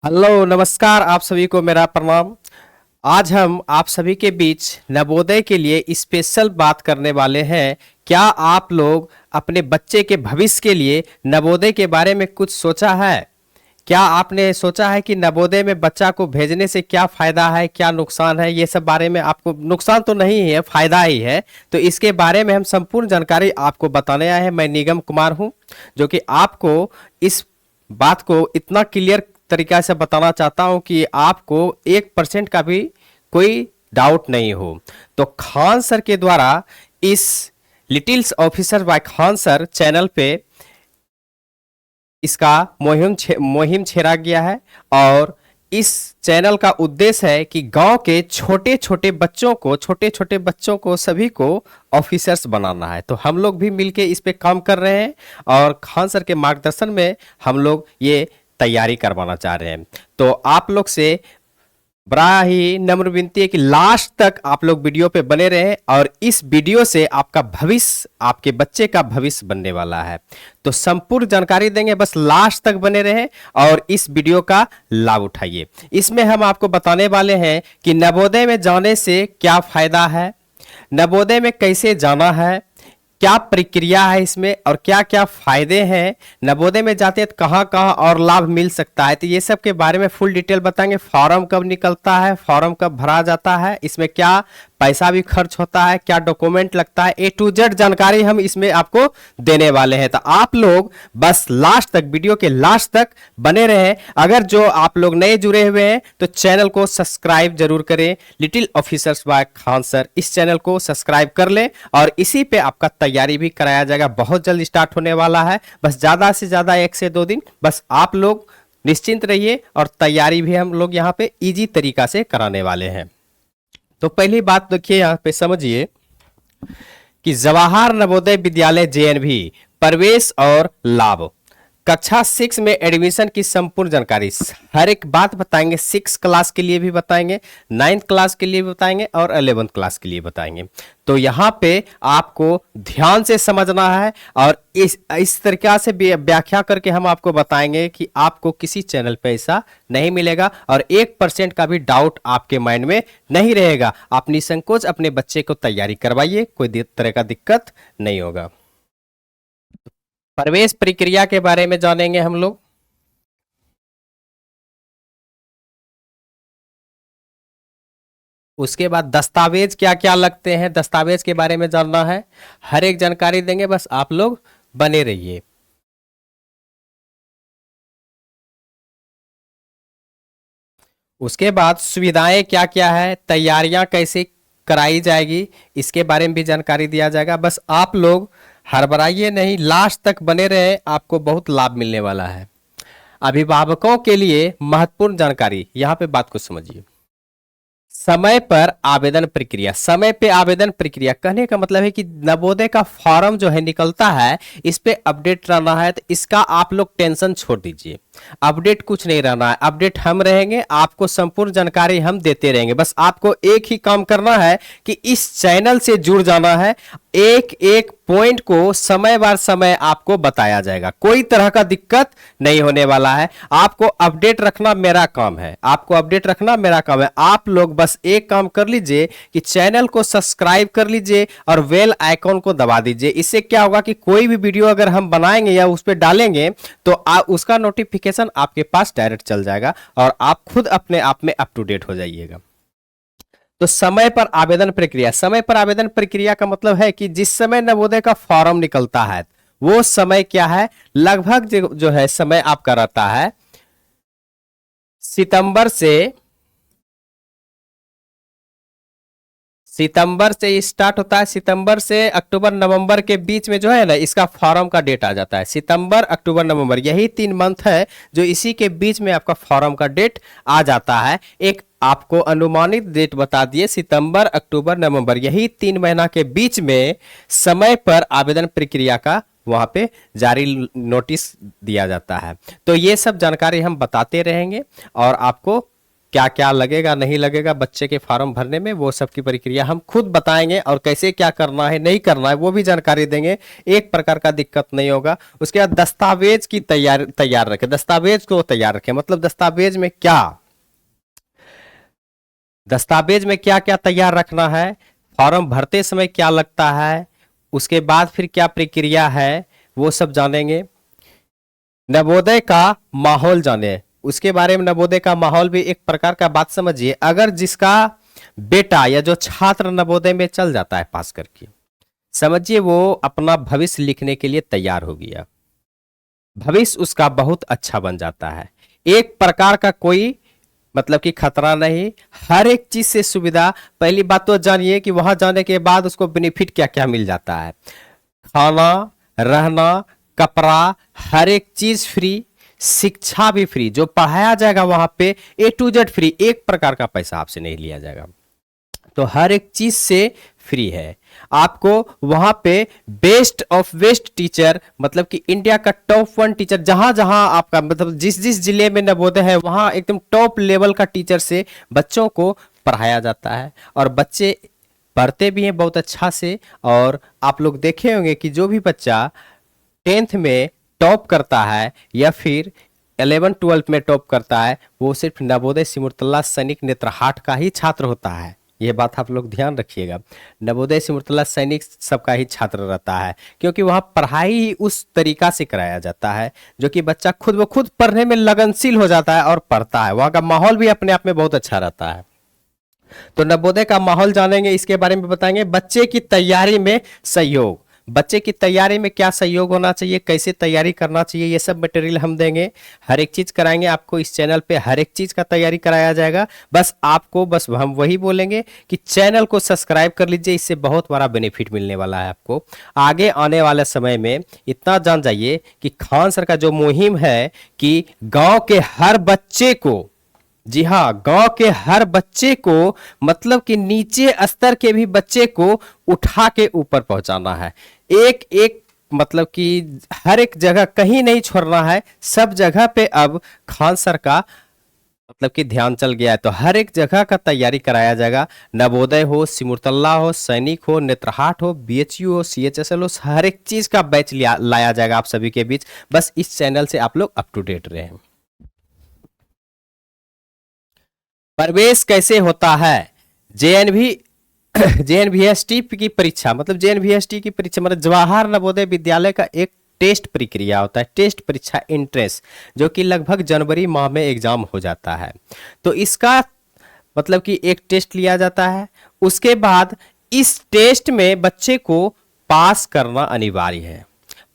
Hello नमस्कार, आप सभी को मेरा प्रणाम। आज हम आप सभी के बीच नवोदय के लिए स्पेशल बात करने वाले हैं। क्या आप लोग अपने बच्चे के भविष्य के लिए नवोदय के बारे में कुछ सोचा है? क्या आपने सोचा है कि नवोदय में बच्चा को भेजने से क्या फायदा है, क्या नुकसान है? ये सब बारे में आपको नुकसान तो नहीं है, फायदा ही है। तो इसके बारे में हम संपूर्ण जानकारी आपको बताने आए हैं। मैं निगम कुमार हूं, जो कि आपको इस बात को इतना क्लियर तरीका से बताना चाहता हूं कि आपको 1% का भी कोई डाउट नहीं हो। तो खान सर के द्वारा इस littles officer by Khan sir channel पे इसका मुहिम छेड़ा गया है। और इस चैनल का उद्देश्य है कि गांव के छोटे छोटे बच्चों को सभी को ऑफिसर्स बनाना है। तो हम लोग भी मिलके इस पे काम कर रहे हैं और खान सर के मार्गदर्शन में हम लोग ये तैयारी करवाना चाह रहे हैं। तो आप लोग से बड़ा ही नम्र विनती है कि लास्ट तक आप लोग वीडियो पे बने रहें और इस वीडियो से आपका भविष्य, आपके बच्चे का भविष्य बनने वाला है। तो संपूर्ण जानकारी देंगे, बस लास्ट तक बने रहें और इस वीडियो का लाभ उठाइए। इसमें हम आपको बताने वाले हैं कि नवोदय में जाने से क्या फायदा है, नवोदय में कैसे जाना है, क्या प्रक्रिया है इसमें और क्या क्या फायदे हैं, नवोदय में जाते हैं तो कहाँ कहाँ और लाभ मिल सकता है। तो ये सब के बारे में फुल डिटेल बताएंगे। फॉर्म कब निकलता है, फॉर्म कब भरा जाता है, इसमें क्या पैसा भी खर्च होता है, क्या डॉक्यूमेंट लगता है, A to Z जानकारी हम इसमें आपको देने वाले हैं। तो आप लोग बस लास्ट तक, वीडियो के लास्ट तक बने रहें। अगर जो आप लोग नए जुड़े हुए हैं तो चैनल को सब्सक्राइब जरूर करें। Little officers by Khan sir, इस चैनल को सब्सक्राइब कर लें और इसी पे आपका तैयारी भी कराया जाएगा। बहुत जल्द स्टार्ट होने वाला है, बस ज्यादा से ज्यादा 1 से 2 दिन, बस आप लोग निश्चिंत रहिए और तैयारी भी हम लोग यहाँ पे इजी तरीका से कराने वाले हैं। तो पहली बात देखिए, यहाँ पे समझिए कि जवाहर नवोदय विद्यालय JNV प्रवेश और लाभ। कक्षा 6 में एडमिशन की संपूर्ण जानकारी, हर एक बात बताएंगे। 6 क्लास के लिए भी बताएंगे, 9th क्लास के लिए भी बताएंगे और 11th क्लास के लिए बताएंगे। तो यहाँ पे आपको ध्यान से समझना है और इस तरीका से व्याख्या करके हम आपको बताएंगे कि आपको किसी चैनल पे ऐसा नहीं मिलेगा और 1% का भी डाउट आपके माइंड में नहीं रहेगा। आप निसंकोच अपने बच्चे को तैयारी करवाइए, कोई तरह का दिक्कत नहीं होगा। प्रवेश प्रक्रिया के बारे में जानेंगे हम लोग। उसके बाद दस्तावेज क्या क्या लगते हैं, दस्तावेज के बारे में जानना है। हर एक जानकारी देंगे, बस आप लोग बने रहिए। उसके बाद सुविधाएं क्या क्या है, तैयारियां कैसे कराई जाएगी, इसके बारे में भी जानकारी दिया जाएगा। बस आप लोग हड़बड़ाइए नहीं, लास्ट तक बने रहे, आपको बहुत लाभ मिलने वाला है। अभिभावकों के लिए महत्वपूर्ण जानकारी, यहां पे बात को समझिए। समय पर आवेदन प्रक्रिया, समय पे आवेदन प्रक्रिया कहने का मतलब है कि नवोदय का फॉर्म जो है निकलता है, इस पे अपडेट रहना है। तो इसका आप लोग टेंशन छोड़ दीजिए, अपडेट कुछ नहीं रहना है, अपडेट हम रहेंगे, आपको संपूर्ण जानकारी हम देते रहेंगे। बस आपको एक ही काम करना है कि इस चैनल से जुड़ जाना है। एक एक पॉइंट को समय बार समय आपको बताया जाएगा, कोई तरह का दिक्कत नहीं होने वाला है। आपको अपडेट रखना मेरा काम है, आपको अपडेट रखना मेरा काम है। आप लोग बस एक काम कर लीजिए कि चैनल को सब्सक्राइब कर लीजिए और बेल आइकॉन को दबा दीजिए। इससे क्या होगा कि कोई भी वीडियो अगर हम बनाएंगे या उस पर डालेंगे तो उसका नोटिफिकेशन आपके पास डायरेक्ट चल जाएगा और आप खुद अपने आप में अप टू डेट हो जाइएगा। तो समय पर आवेदन प्रक्रिया, समय पर आवेदन प्रक्रिया का मतलब है कि जिस समय नवोदय का फॉर्म निकलता है वो समय क्या है, लगभग जो है समय आपका रहता है सितंबर से स्टार्ट होता है। सितंबर से अक्टूबर नवंबर के बीच में जो है ना, इसका फॉर्म का डेट आ जाता है। सितंबर अक्टूबर नवंबर, यही 3 मंथ है जो इसी के बीच में आपका फॉर्म का डेट आ जाता है। एक आपको अनुमानित डेट बता दिए, सितंबर अक्टूबर नवंबर, यही 3 महीना के बीच में समय पर आवेदन प्रक्रिया का वहां पे जारी नोटिस दिया जाता है। तो ये सब जानकारी हम बताते रहेंगे और आपको क्या क्या लगेगा नहीं लगेगा बच्चे के फॉर्म भरने में, वो सब की प्रक्रिया हम खुद बताएंगे और कैसे क्या करना है नहीं करना है वो भी जानकारी देंगे। एक प्रकार का दिक्कत नहीं होगा। उसके बाद दस्तावेज की तैयार रखें, दस्तावेज को तैयार रखें, मतलब दस्तावेज में क्या क्या तैयार रखना है, फॉर्म भरते समय क्या लगता है, उसके बाद फिर क्या प्रक्रिया है वो सब जानेंगे। नवोदय का माहौल जाने, उसके बारे में नवोदय का माहौल भी एक प्रकार का बात समझिए। अगर जिसका बेटा या जो छात्र नवोदय में चल जाता है पास करके, समझिए वो अपना भविष्य लिखने के लिए तैयार हो गया, भविष्य उसका बहुत अच्छा बन जाता है। एक प्रकार का कोई मतलब कि खतरा नहीं, हर एक चीज से सुविधा। पहली बात तो जानिए कि वहां जाने के बाद उसको बेनिफिट क्या क्या मिल जाता है, खाना, रहना, कपड़ा, हर एक चीज फ्री, शिक्षा भी फ्री, जो पढ़ाया जाएगा वहां पे A to Z फ्री, एक प्रकार का पैसा आपसे नहीं लिया जाएगा। तो हर एक चीज से फ्री है। आपको वहां पे बेस्ट ऑफ बेस्ट टीचर, मतलब कि इंडिया का टॉप 1 टीचर, जहां जहां आपका मतलब जिस जिस जिले में नवोदय है वहां एकदम टॉप लेवल का टीचर से बच्चों को पढ़ाया जाता है। और बच्चे पढ़ते भी हैं बहुत अच्छा से। और आप लोग देखे होंगे कि जो भी बच्चा 10th में टॉप करता है या फिर 11th-12th में टॉप करता है, वो सिर्फ नवोदय सिमुलतला सैनिक नेतरहाट का ही छात्र होता है। ये बात आप लोग ध्यान रखिएगा, नवोदय सिमुलतला सैनिक सबका ही छात्र रहता है, क्योंकि वहां पढ़ाई ही उस तरीका से कराया जाता है जो कि बच्चा खुद ब खुद पढ़ने में लगनशील हो जाता है और पढ़ता है। वहां का माहौल भी अपने आप में बहुत अच्छा रहता है। तो नवोदय का माहौल जानेंगे, इसके बारे में बताएंगे। बच्चे की तैयारी में सहयोग, बच्चे की तैयारी में क्या सहयोग होना चाहिए, कैसे तैयारी करना चाहिए, ये सब मटेरियल हम देंगे। हर एक चीज कराएंगे आपको, इस चैनल पे हर एक चीज का तैयारी कराया जाएगा। बस हम वही बोलेंगे कि चैनल को सब्सक्राइब कर लीजिए, इससे बहुत बड़ा बेनिफिट मिलने वाला है आपको आगे आने वाले समय में। इतना जान जाइए कि खान सर का जो मुहिम है कि गांव के हर बच्चे को, जी हाँ, गांव के हर बच्चे को, मतलब कि नीचे स्तर के भी बच्चे को उठा के ऊपर पहुंचाना है। एक एक मतलब कि हर एक जगह कहीं नहीं छोड़ना है, सब जगह पे अब खान सर का मतलब कि ध्यान चल गया है। तो हर एक जगह का तैयारी कराया जाएगा, नवोदय हो, सिमुलतला हो, सैनिक हो, नेतरहाट हो, BHU हो, CHSL हो, हर एक चीज का बैच लाया जाएगा आप सभी के बीच। बस इस चैनल से आप लोग अप टू डेट रहे। प्रवेश कैसे होता है, JNV JNVST की परीक्षा, मतलब JNVST की परीक्षा मतलब जवाहर नवोदय विद्यालय का एक टेस्ट प्रक्रिया होता है, टेस्ट परीक्षा एंट्रेंस, जो कि लगभग जनवरी माह में एग्जाम हो जाता है। तो इसका मतलब कि एक टेस्ट लिया जाता है, उसके बाद इस टेस्ट में बच्चे को पास करना अनिवार्य है।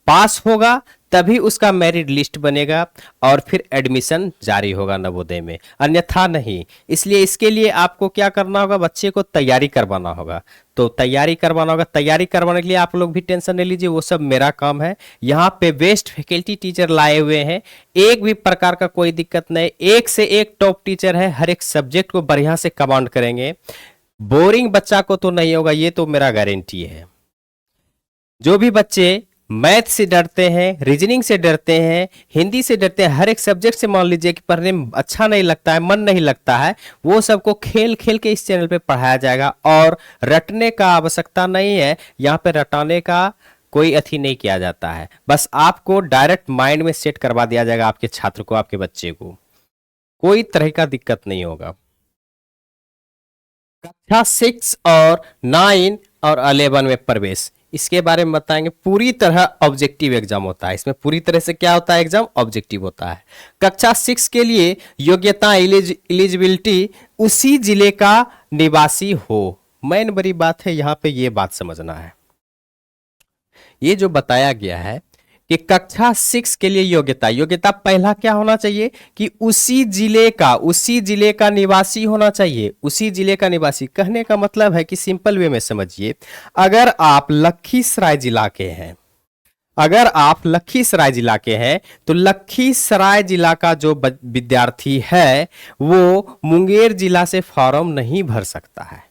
पास होगा तभी उसका मेरिट लिस्ट बनेगा और फिर एडमिशन जारी होगा नवोदय में, अन्यथा नहीं। इसलिए इसके लिए आपको क्या करना होगा, बच्चे को तैयारी करवाना होगा। तो तैयारी करवाना होगा, तैयारी करवाने के लिए आप लोग भी टेंशन नहीं लीजिए, वो सब मेरा काम है। यहाँ पे बेस्ट फैकल्टी टीचर लाए हुए हैं, एक भी प्रकार का कोई दिक्कत नहीं, एक से एक टॉप टीचर है, हर एक सब्जेक्ट को बढ़िया से कमांड करेंगे। बोरिंग बच्चा को तो नहीं होगा, ये तो मेरा गारंटी है। जो भी बच्चे मैथ से डरते हैं, रीजनिंग से डरते हैं, हिंदी से डरते हैं, हर एक सब्जेक्ट से मान लीजिए कि पढ़ने में अच्छा नहीं लगता है, मन नहीं लगता है, वो सबको खेल खेल के इस चैनल पे पढ़ाया जाएगा। और रटने का आवश्यकता नहीं है, यहाँ पे रटाने का कोई अथी नहीं किया जाता है, बस आपको डायरेक्ट माइंड में सेट करवा दिया जाएगा आपके छात्र को, आपके बच्चे को, कोई तरह का दिक्कत नहीं होगा। कक्षा 6 और 9 और 11 में प्रवेश, इसके बारे में बताएंगे। पूरी तरह ऑब्जेक्टिव एग्जाम होता है इसमें, पूरी तरह से क्या होता है, एग्जाम ऑब्जेक्टिव होता है। कक्षा 6 के लिए योग्यता एलिजिबिलिटी उसी जिले का निवासी हो। मेन बड़ी बात है यहाँ पे, ये बात समझना है। ये जो बताया गया है कि कक्षा 6 के लिए योग्यता पहला क्या होना चाहिए कि उसी जिले का निवासी होना चाहिए। उसी जिले का निवासी कहने का मतलब है कि सिंपल वे में समझिए, अगर आप लखीसराय जिला के हैं, तो लखीसराय जिला का जो विद्यार्थी है वो मुंगेर जिला से फॉर्म नहीं भर सकता है,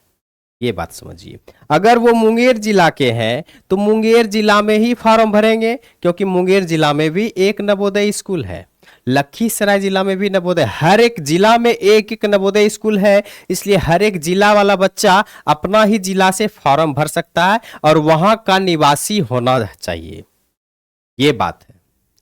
ये बात समझिए। अगर वो मुंगेर जिला के हैं तो मुंगेर जिला में ही फॉर्म भरेंगे, क्योंकि मुंगेर जिला में भी एक नवोदय स्कूल है। लखीसराय जिला में भी नवोदय, हर एक जिला में एक एक नवोदय स्कूल है, इसलिए हर एक जिला वाला बच्चा अपना ही जिला से फॉर्म भर सकता है और वहां का निवासी होना चाहिए। ये बात है।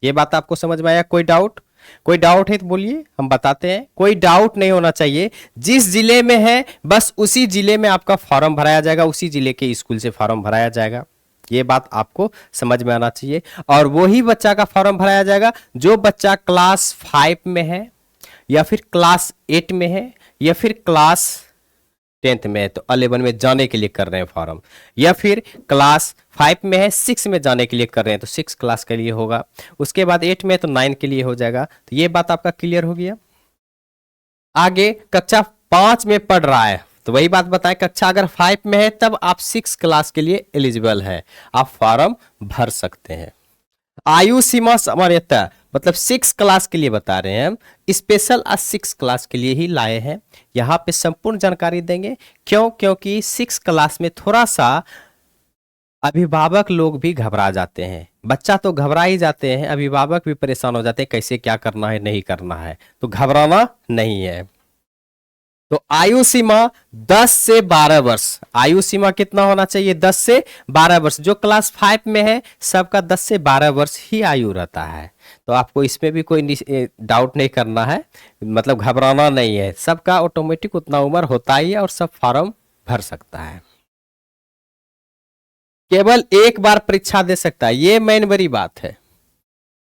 ये बात आपको समझ में आया? कोई डाउट? कोई डाउट है तो बोलिए, हम बताते हैं। कोई डाउट नहीं होना चाहिए। जिस जिले में है बस उसी जिले में आपका फॉर्म भराया जाएगा, उसी जिले के स्कूल से फॉर्म भराया जाएगा। ये बात आपको समझ में आना चाहिए। और वही बच्चा का फॉर्म भराया जाएगा जो बच्चा क्लास 5 में है, या फिर क्लास 8 में है, या फिर क्लास 10th में है तो 11 में जाने के लिए कर रहे हैं फॉर्म, या फिर क्लास 5 में है 6 में जाने के लिए कर रहे हैं तो 6 क्लास के लिए होगा, उसके बाद 8 में तो 9 के लिए हो जाएगा। तो ये बात आपका क्लियर हो गया। आगे कक्षा 5 में पढ़ रहा है तो वही बात बताएं, कक्षा अगर 5 में है तब आप 6 क्लास के लिए एलिजिबल है, आप फॉर्म भर सकते हैं। आयु सीमा सामान्यतः मतलब 6 क्लास के लिए बता रहे हैं हम, स्पेशल 6 क्लास के लिए ही लाए हैं। यहां पे संपूर्ण जानकारी देंगे। क्यों? क्योंकि 6 क्लास में थोड़ा सा अभिभावक लोग भी घबरा जाते हैं। बच्चा तो घबरा ही जाते हैं, अभिभावक भी परेशान हो जाते हैं कैसे क्या करना है नहीं करना है, तो घबराना नहीं है। तो आयु सीमा 10 से 12 वर्ष। आयु सीमा कितना होना चाहिए? 10 से 12 वर्ष। जो क्लास 5 में है सबका 10 से 12 वर्ष ही आयु रहता है, तो आपको इसमें भी कोई डाउट नहीं करना है, मतलब घबराना नहीं है। सबका ऑटोमेटिक उतना उम्र होता ही है और सब फॉर्म भर सकता है। केवल एक बार परीक्षा दे सकता है, ये मेन बड़ी बात है।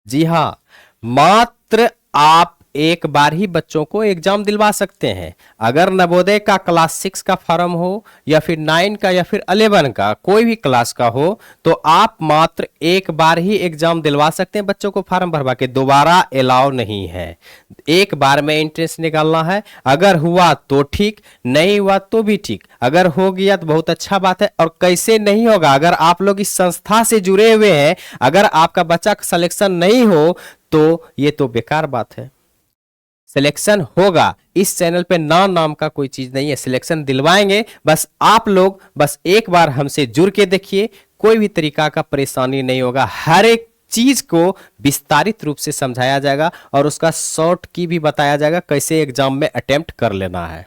जी हाँ, मात्र आप एक बार ही बच्चों को एग्जाम दिलवा सकते हैं। अगर नवोदय का क्लास 6 का फॉर्म हो या फिर 9 का या फिर 11 का, कोई भी क्लास का हो, तो आप मात्र एक बार ही एग्जाम दिलवा सकते हैं बच्चों को फॉर्म भरवा के, दोबारा अलाउ नहीं है। एक बार में एंट्रेंस निकालना है, अगर हुआ तो ठीक, नहीं हुआ तो भी ठीक, अगर हो गया तो बहुत अच्छा बात है। और कैसे नहीं होगा? अगर आप लोग इस संस्था से जुड़े हुए हैं, अगर आपका बच्चा का सिलेक्शन नहीं हो तो ये तो बेकार बात है। सिलेक्शन होगा। इस चैनल पे नाम का कोई चीज नहीं है, सिलेक्शन दिलवाएंगे। बस आप लोग बस एक बार हमसे जुड़ के देखिए, कोई भी तरीका का परेशानी नहीं होगा। हर एक चीज को विस्तारित रूप से समझाया जाएगा और उसका शॉर्ट की भी बताया जाएगा कैसे एग्जाम में अटेम्प्ट कर लेना है।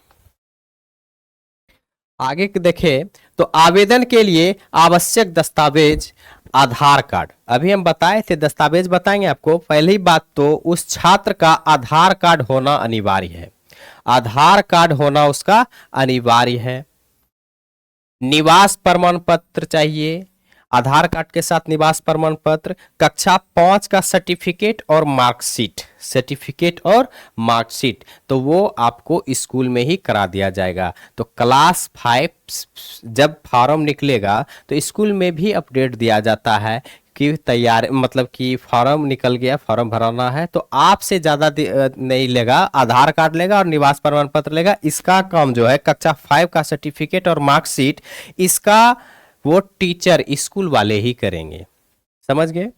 आगे देखें तो आवेदन के लिए आवश्यक दस्तावेज आधार कार्ड। अभी हम बताए थे दस्तावेज बताएंगे आपको। पहली बात तो उस छात्र का आधार कार्ड होना अनिवार्य है, आधार कार्ड होना उसका अनिवार्य है। निवास प्रमाण पत्र चाहिए, आधार कार्ड के साथ निवास प्रमाण पत्र, कक्षा 5 का सर्टिफिकेट और मार्कशीट, सर्टिफिकेट और मार्कशीट तो वो आपको स्कूल में ही करा दिया जाएगा। तो क्लास 5 जब फॉर्म निकलेगा तो स्कूल में भी अपडेट दिया जाता है कि तैयार, मतलब कि फॉर्म निकल गया, फॉर्म भराना है। तो आपसे ज़्यादा नहीं लेगा, आधार कार्ड लेगा और निवास प्रमाण पत्र लेगा। इसका काम जो है कक्षा 5 का सर्टिफिकेट और मार्कशीट, इसका वो टीचर स्कूल वाले ही करेंगे, समझ गए।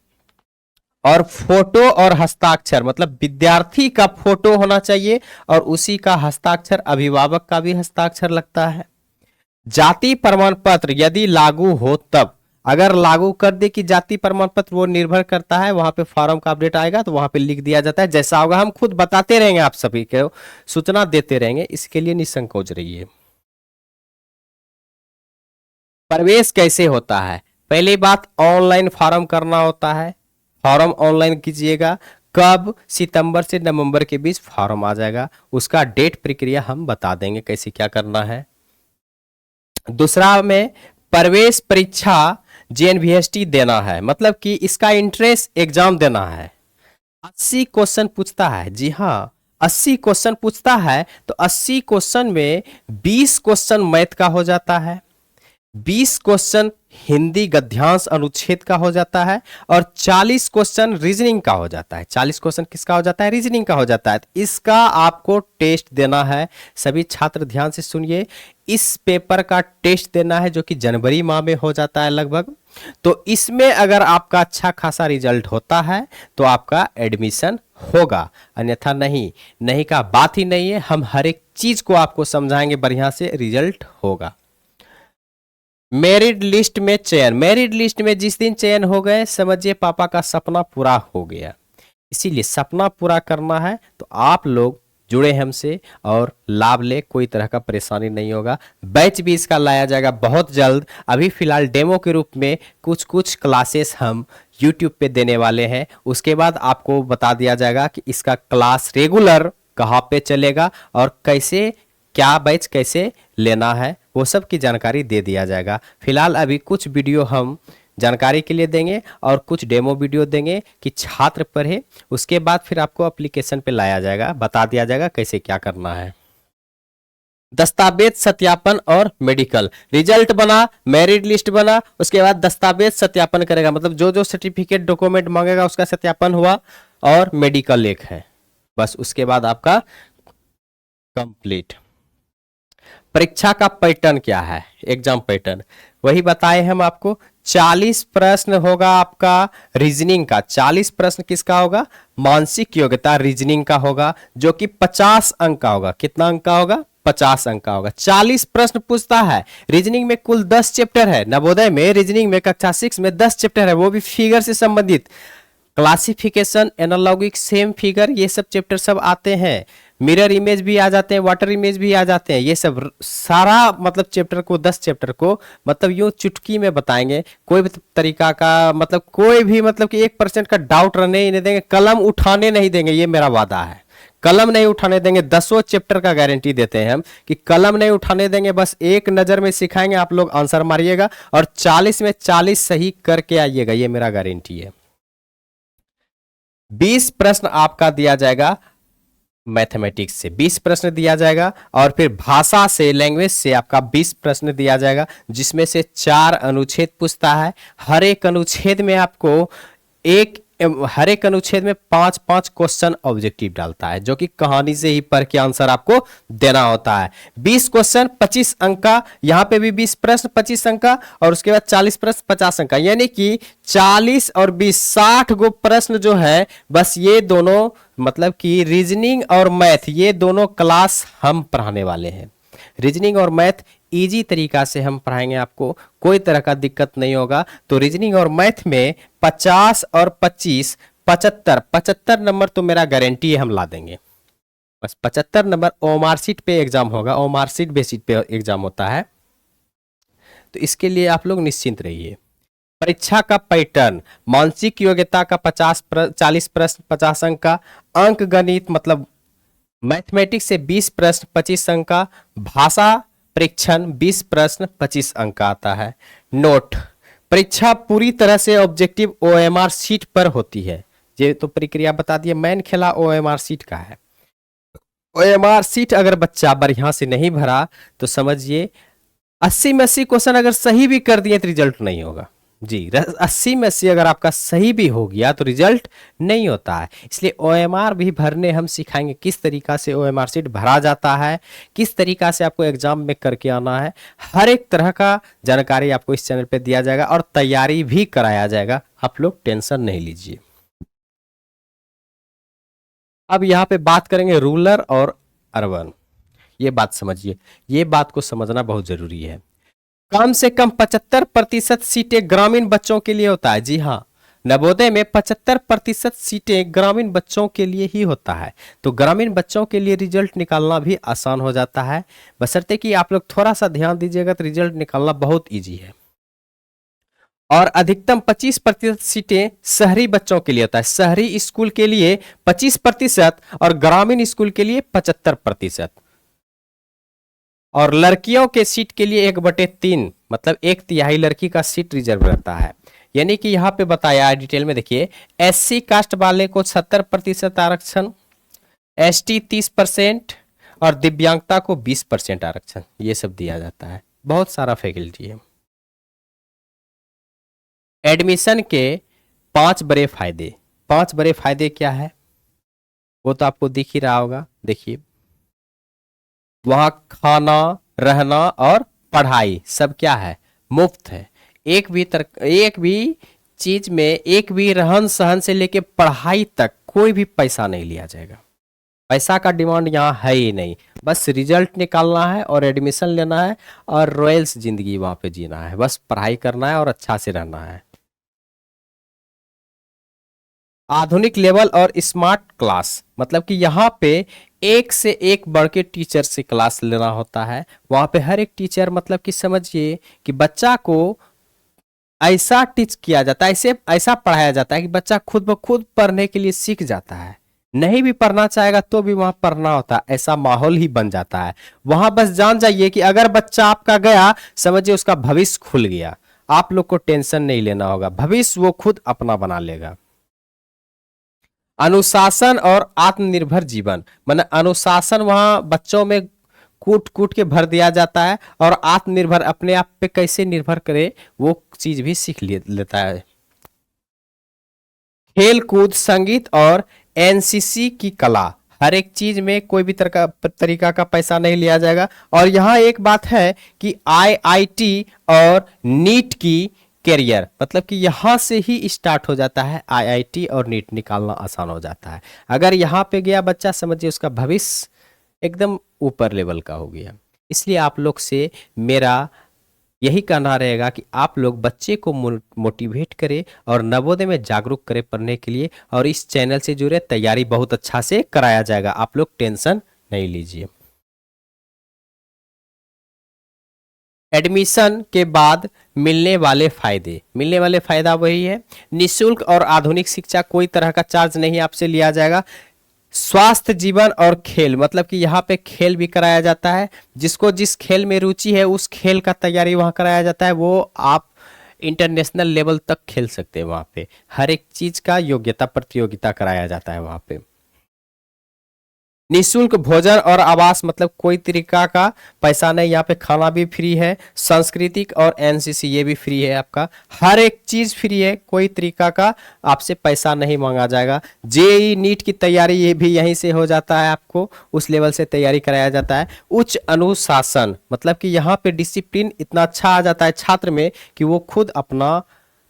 और फोटो और हस्ताक्षर, मतलब विद्यार्थी का फोटो होना चाहिए और उसी का हस्ताक्षर, अभिभावक का भी हस्ताक्षर लगता है। जाति प्रमाण पत्र यदि लागू हो तब, अगर लागू कर दे कि जाति प्रमाण पत्र, वो निर्भर करता है, वहां पे फॉर्म का अपडेट आएगा तो वहां पे लिख दिया जाता है। जैसा होगा हम खुद बताते रहेंगे, आप सभी को सूचना देते रहेंगे, इसके लिए निसंकोच रहिए। प्रवेश कैसे होता है? पहली बात, ऑनलाइन फॉर्म करना होता है। फॉर्म ऑनलाइन कीजिएगा। कब? सितंबर से नवंबर के बीच फॉर्म आ जाएगा, उसका डेट प्रक्रिया हम बता देंगे कैसे क्या करना है। दूसरा में प्रवेश परीक्षा जेएनवीएसटी देना है, मतलब कि इसका इंट्रेंस एग्जाम देना है। 80 क्वेश्चन पूछता है, जी हाँ 80 क्वेश्चन पूछता है। तो 80 क्वेश्चन में 20 क्वेश्चन मैथ का हो जाता है, 20 क्वेश्चन हिंदी गद्यांश अनुच्छेद का हो जाता है और 40 क्वेश्चन रीजनिंग का हो जाता है। 40 क्वेश्चन किसका हो जाता है? रीजनिंग का हो जाता है। तो इसका आपको टेस्ट देना है। सभी छात्र ध्यान से सुनिए, इस पेपर का टेस्ट देना है जो कि जनवरी माह में हो जाता है लगभग। तो इसमें अगर आपका अच्छा खासा रिजल्ट होता है तो आपका एडमिशन होगा, अन्यथा नहीं का बात ही नहीं है। हम हर एक चीज को आपको समझाएंगे, बढ़िया से रिजल्ट होगा। मेरिट लिस्ट में चयन, मेरिट लिस्ट में जिस दिन चयन हो गए समझिए पापा का सपना पूरा हो गया। इसीलिए सपना पूरा करना है तो आप लोग जुड़े हमसे और लाभ ले, कोई तरह का परेशानी नहीं होगा। बैच भी इसका लाया जाएगा बहुत जल्द। अभी फिलहाल डेमो के रूप में कुछ कुछ क्लासेस हम यूट्यूब पे देने वाले हैं, उसके बाद आपको बता दिया जाएगा कि इसका क्लास रेगुलर कहाँ पे चलेगा और कैसे, क्या बैच कैसे लेना है, वो सब की जानकारी दे दिया जाएगा। फिलहाल अभी कुछ वीडियो हम जानकारी के लिए देंगे और कुछ डेमो वीडियो देंगे कि छात्र पढ़े, उसके बाद फिर आपको एप्लीकेशन पे लाया जाएगा, बता दिया जाएगा कैसे क्या करना है। दस्तावेज सत्यापन और मेडिकल, रिजल्ट बना, मेरिट लिस्ट बना, उसके बाद दस्तावेज सत्यापन करेगा, मतलब जो जो सर्टिफिकेट डॉक्यूमेंट मांगेगा उसका सत्यापन हुआ और मेडिकल एक है, बस उसके बाद आपका कंप्लीट। परीक्षा का पैटर्न क्या है, एग्जाम पैटर्न वही बताए हम आपको। 40 प्रश्न होगा आपका रीजनिंग का। 40 प्रश्न किसका होगा, मानसिक योग्यता रीजनिंग का होगा, जो कि 50 अंक का होगा। कितना अंक का होगा, 50 अंक का होगा। 40 प्रश्न पूछता है। रीजनिंग में कुल 10 चैप्टर है, नवोदय में रीजनिंग में कक्षा 6 में 10 चैप्टर है, वो भी फिगर से संबंधित। क्लासिफिकेशन, एनालॉगिक, सेम फिगर, ये सब चैप्टर सब आते हैं। मिरर इमेज भी आ जाते हैं, वाटर इमेज भी आ जाते हैं। ये सब सारा मतलब चैप्टर को, 10 चैप्टर को मतलब यूं चुटकी में बताएंगे। कोई भी तरीका का मतलब कोई भी मतलब कि 1% का डाउट रहने ही नहीं देंगे, कलम उठाने नहीं देंगे, ये मेरा वादा है। कलम नहीं उठाने देंगे, 10 चैप्टर का गारंटी देते हैं हम कि कलम नहीं उठाने देंगे। बस एक नजर में सिखाएंगे, आप लोग आंसर मारिएगा और 40 में 40 सही करके आइएगा, ये मेरा गारंटी है। 20 प्रश्न आपका दिया जाएगा मैथमेटिक्स से, 20 प्रश्न दिया जाएगा और फिर भाषा से, लैंग्वेज से आपका 20 प्रश्न दिया जाएगा, जिसमें से 4 अनुच्छेद पूछता है। हर एक अनुच्छेद में आपको हर एक अनुच्छेद में 5-5 क्वेश्चन ऑब्जेक्टिव डालता है, जो कि कहानी से ही पढ़ के आंसर आपको देना होता है। 20 क्वेश्चन 25 अंक का, यहां पे भी 20 प्रश्न 25 अंक का और उसके बाद 40 प्रश्न 50 अंक का, यानी कि 40 और 20 60 गो प्रश्न जो है। बस ये दोनों मतलब कि रीजनिंग और मैथ, ये दोनों क्लास हम पढ़ाने वाले हैं। रीजनिंग और मैथ इजी तरीका से हम पढ़ाएंगे, आपको कोई तरह का दिक्कत नहीं होगा। तो रीजनिंग और मैथ में 50 और 25 75 नंबर तो मेरा गारंटी है हम ला देंगे। बस 75 नंबर ओएमआर शीट पे एग्जाम होगा, ओएमआर शीट बेसिस पे एग्जाम होता है, तो इसके लिए आप लोग निश्चिंत रहिए। परीक्षा का पैटर्न, मानसिक योग्यता का 40 प्रश्न 50 अंक का, अंक गणित मतलब मैथमेटिक्स से 20 प्रश्न 25 अंक का, भाषा परीक्षण 20 प्रश्न 25 अंक का आता है। नोट, परीक्षा पूरी तरह से ऑब्जेक्टिव ओएमआर शीट पर होती है। ये तो प्रक्रिया बता दिए, मैन खेला ओएमआर शीट का है। ओएमआर शीट अगर बच्चा बढ़िया से नहीं भरा तो समझिए 80 में 80 क्वेश्चन अगर सही भी कर दिए तो रिजल्ट नहीं होगा जी। 80 में 80 अगर आपका सही भी हो गया तो रिजल्ट नहीं होता है। इसलिए ओएमआर भी भरने हम सिखाएंगे, किस तरीका से ओएमआर शीट भरा जाता है, किस तरीका से आपको एग्जाम में करके आना है। हर एक तरह का जानकारी आपको इस चैनल पे दिया जाएगा और तैयारी भी कराया जाएगा, आप लोग टेंशन नहीं लीजिए। अब यहाँ पे बात करेंगे रूरल और अर्बन। ये बात समझिए, ये बात को समझना बहुत जरूरी है। कम से कम 75% सीटें ग्रामीण बच्चों के लिए होता है। जी हाँ, नवोदय में 75% सीटें ग्रामीण बच्चों के लिए ही होता है। तो ग्रामीण बच्चों के लिए रिजल्ट निकालना भी आसान हो जाता है, बशर्ते कि आप लोग थोड़ा सा ध्यान दीजिएगा तो रिजल्ट निकालना बहुत इजी है। और अधिकतम 25% सीटें शहरी बच्चों के लिए होता है। शहरी स्कूल के लिए 25% और ग्रामीण स्कूल के लिए 75%। और लड़कियों के सीट के लिए 1/3 मतलब 1/3 लड़की का सीट रिजर्व रहता है। यानी कि यहाँ पे बताया है डिटेल में, देखिए SC कास्ट वाले को 70% आरक्षण, ST 30% और दिव्यांगता को 20% आरक्षण, ये सब दिया जाता है। बहुत सारा फैकल्टी है। एडमिशन के 5 बड़े फायदे। 5 बड़े फायदे क्या है वो तो आपको दिख ही रहा होगा। देखिए, वहां खाना, रहना और पढ़ाई सब क्या है, मुफ्त है। एक भी चीज में, एक भी रहन सहन से लेके पढ़ाई तक कोई भी पैसा नहीं लिया जाएगा। पैसा का डिमांड यहाँ है ही नहीं। बस रिजल्ट निकालना है और एडमिशन लेना है और रॉयल्स जिंदगी वहां पे जीना है। बस पढ़ाई करना है और अच्छा से रहना है। आधुनिक लेवल और स्मार्ट क्लास, मतलब कि यहाँ पे एक से एक बढ़ के टीचर से क्लास लेना होता है। वहाँ पे हर एक टीचर, मतलब कि समझिए कि बच्चा को ऐसा टीच किया जाता है, ऐसे ऐसा पढ़ाया जाता है कि बच्चा खुद ब खुद पढ़ने के लिए सीख जाता है। नहीं भी पढ़ना चाहेगा तो भी वहां पढ़ना होता है, ऐसा माहौल ही बन जाता है। वहां बस जान जाइए कि अगर बच्चा आपका गया, समझिए उसका भविष्य खुल गया। आप लोग को टेंशन नहीं लेना होगा, भविष्य वो खुद अपना बना लेगा। अनुशासन और आत्मनिर्भर जीवन, माने अनुशासन वहां बच्चों में कूट कूट के भर दिया जाता है, और आत्मनिर्भर, अपने आप पे कैसे निर्भर करे वो चीज भी सीख लेता है। खेल कूद, संगीत और एनसीसी की कला, हर एक चीज में कोई भी तरीका का पैसा नहीं लिया जाएगा। और यहाँ एक बात है कि आईआईटी और नीट की कैरियर, मतलब कि यहाँ से ही स्टार्ट हो जाता है, आईआईटी और नीट निकालना आसान हो जाता है। अगर यहाँ पे गया बच्चा, समझिए उसका भविष्य एकदम ऊपर लेवल का हो गया। इसलिए आप लोग से मेरा यही कहना रहेगा कि आप लोग बच्चे को मोटिवेट करें और नवोदय में जागरूक करें पढ़ने के लिए, और इस चैनल से जुड़े तैयारी बहुत अच्छा से कराया जाएगा, आप लोग टेंशन नहीं लीजिए। एडमिशन के बाद मिलने वाले फायदे, मिलने वाले फायदा वही है, निःशुल्क और आधुनिक शिक्षा, कोई तरह का चार्ज नहीं आपसे लिया जाएगा। स्वास्थ्य, जीवन और खेल, मतलब कि यहाँ पे खेल भी कराया जाता है, जिसको जिस खेल में रुचि है उस खेल का तैयारी वहाँ कराया जाता है, वो आप इंटरनेशनल लेवल तक खेल सकते हैं। वहाँ पे हर एक चीज का योग्यता प्रतियोगिता कराया जाता है वहाँ पे। निःशुल्क भोजन और आवास, मतलब कोई तरीका का पैसा नहीं, यहाँ पे खाना भी फ्री है। सांस्कृतिक और एनसीसी ये भी फ्री है, आपका हर एक चीज फ्री है, कोई तरीका का आपसे पैसा नहीं मांगा जाएगा। जेई नीट की तैयारी ये भी यहीं से हो जाता है, आपको उस लेवल से तैयारी कराया जाता है। उच्च अनुशासन, मतलब कि यहाँ पे डिसिप्लिन इतना अच्छा आ जाता है छात्र में कि वो खुद अपना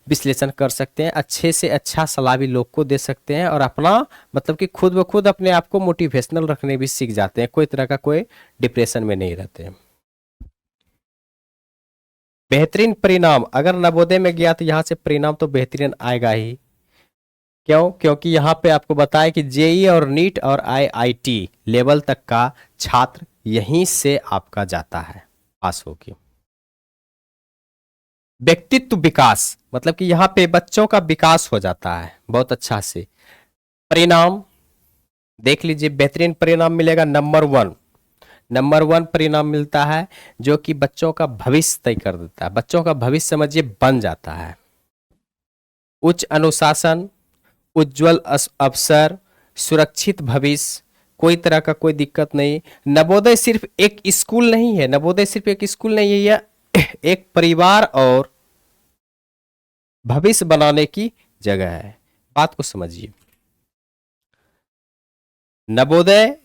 विश्लेषण कर सकते हैं, अच्छे से अच्छा सलाह भी लोग को दे सकते हैं, और अपना मतलब कि खुद ब खुद अपने आप को मोटिवेशनल रखने भी सीख जाते हैं, कोई तरह का कोई डिप्रेशन में नहीं रहते हैं। बेहतरीन परिणाम, अगर नवोदय में गया तो यहाँ से परिणाम तो बेहतरीन आएगा ही। क्यों? क्योंकि यहाँ पे आपको बताया कि जेई और नीट और आईआईटी लेवल तक का छात्र यहीं से आपका जाता है, पास होगी। व्यक्तित्व विकास, मतलब कि यहाँ पे बच्चों का विकास हो जाता है बहुत अच्छा से। परिणाम देख लीजिए, बेहतरीन परिणाम मिलेगा। नंबर वन परिणाम मिलता है, जो कि बच्चों का भविष्य तय कर देता है, बच्चों का भविष्य समझिए बन जाता है। उच्च अनुशासन, उज्जवल अवसर, सुरक्षित भविष्य, कोई तरह का कोई दिक्कत नहीं। नवोदय सिर्फ एक स्कूल नहीं है, नवोदय सिर्फ एक स्कूल नहीं है, यह एक परिवार और भविष्य बनाने की जगह है। बात को समझिए, नवोदय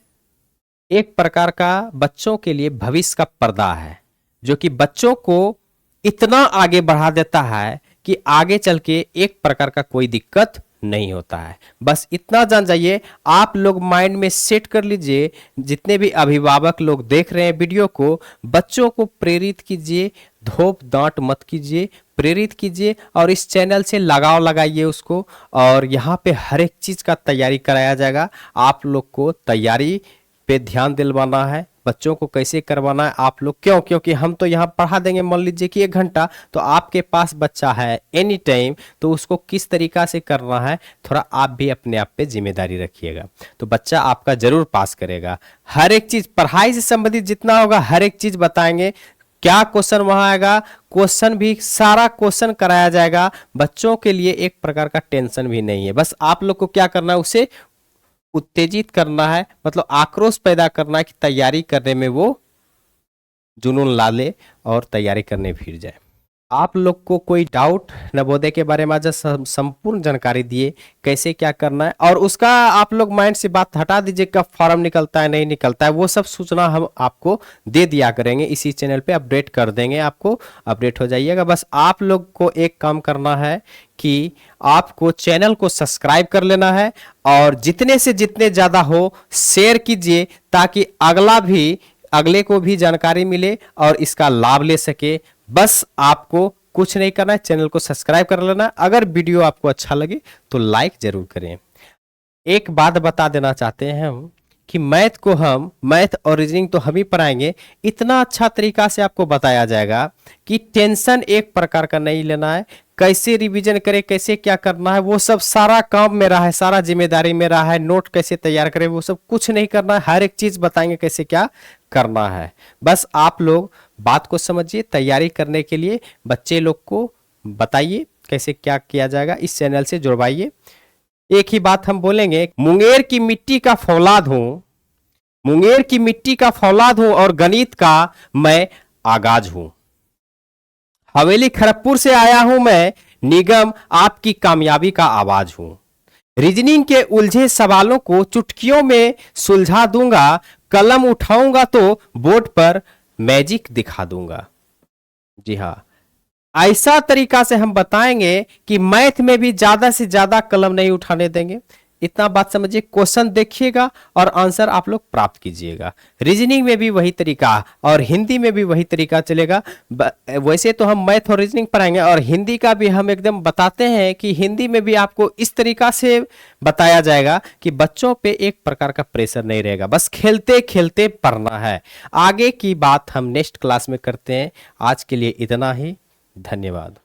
एक प्रकार का बच्चों के लिए भविष्य का पर्दा है, जो कि बच्चों को इतना आगे बढ़ा देता है कि आगे चल के एक प्रकार का कोई दिक्कत नहीं होता है। बस इतना जान जाइए, आप लोग माइंड में सेट कर लीजिए, जितने भी अभिभावक लोग देख रहे हैं वीडियो को, बच्चों को प्रेरित कीजिए, धोप डांट मत कीजिए, प्रेरित कीजिए, और इस चैनल से लगाव लगाइए उसको। और यहाँ पे हर एक चीज का तैयारी कराया जाएगा, आप लोग को तैयारी पे ध्यान दिलवाना है, बच्चों को कैसे करवाना है आप लोग। क्यों? क्योंकि हम तो यहाँ पढ़ा देंगे, मान लीजिए कि 1 घंटा, तो आपके पास बच्चा है एनी टाइम, तो उसको किस तरीका से करना है, थोड़ा आप भी अपने आप पे जिम्मेदारी रखिएगा, तो बच्चा आपका जरूर पास करेगा। हर एक चीज पढ़ाई से संबंधित जितना होगा हर एक चीज बताएंगे, क्या क्वेश्चन वहां आएगा, क्वेश्चन भी सारा क्वेश्चन कराया जाएगा। बच्चों के लिए एक प्रकार का टेंशन भी नहीं है, बस आप लोग को क्या करना है, उसे उत्तेजित करना है, मतलब आक्रोश पैदा करना है कि तैयारी करने में वो जुनून ला ले और तैयारी करने फिर जाए। आप लोग को कोई डाउट नवोदय के बारे में आज संपूर्ण जानकारी दिए, कैसे क्या करना है, और उसका आप लोग माइंड से बात हटा दीजिए, कब फॉर्म निकलता है नहीं निकलता है, वो सब सूचना हम आपको दे दिया करेंगे, इसी चैनल पे अपडेट कर देंगे, आपको अपडेट हो जाइएगा। बस आप लोग को एक काम करना है कि आपको चैनल को सब्सक्राइब कर लेना है, और जितने से जितने ज़्यादा हो शेयर कीजिए, ताकि अगले को भी जानकारी मिले और इसका लाभ ले सके। बस आपको कुछ नहीं करना है, चैनल को सब्सक्राइब कर लेना। अगर वीडियो आपको अच्छा लगे तो लाइक जरूर करें। एक बात बता देना चाहते हैं हम कि मैथ और रीजनिंग तो हम ही पढ़ाएंगे, इतना अच्छा तरीका से आपको बताया जाएगा कि टेंशन एक प्रकार का नहीं लेना है। कैसे रिवीजन करें, कैसे क्या करना है, वो सब सारा काम मेरा है, सारा जिम्मेदारी मेरा है। नोट कैसे तैयार करें वो सब कुछ नहीं करना है, हर एक चीज बताएंगे कैसे क्या करना है। बस आप लोग बात को समझिए, तैयारी करने के लिए बच्चे लोग को बताइए कैसे क्या किया जाएगा, इस चैनल से जुड़वाइए। एक ही बात हम बोलेंगे, मुंगेर की मिट्टी का फौलाद हूं, मुंगेर की मिट्टी का फौलाद हूं और गणित का मैं आगाज हूं। हवेली खड़गपुर से आया हूं मैं, निगम आपकी कामयाबी का आवाज हूं। रीजनिंग के उलझे सवालों को चुटकियों में सुलझा दूंगा, कलम उठाऊंगा तो बोर्ड पर मैजिक दिखा दूंगा। जी हाँ, ऐसा तरीका से हम बताएंगे कि मैथ में भी ज्यादा से ज्यादा कलम नहीं उठाने देंगे। इतना बात समझिए, क्वेश्चन देखिएगा और आंसर आप लोग प्राप्त कीजिएगा। रीजनिंग में भी वही तरीका और हिंदी में भी वही तरीका चलेगा। वैसे तो हम मैथ और रीजनिंग पढ़ाएंगे और हिंदी का भी हम एकदम बताते हैं कि हिंदी में भी आपको इस तरीका से बताया जाएगा कि बच्चों पे एक प्रकार का प्रेशर नहीं रहेगा, बस खेलते खेलते पढ़ना है। आगे की बात हम नेक्स्ट क्लास में करते हैं। आज के लिए इतना ही, धन्यवाद।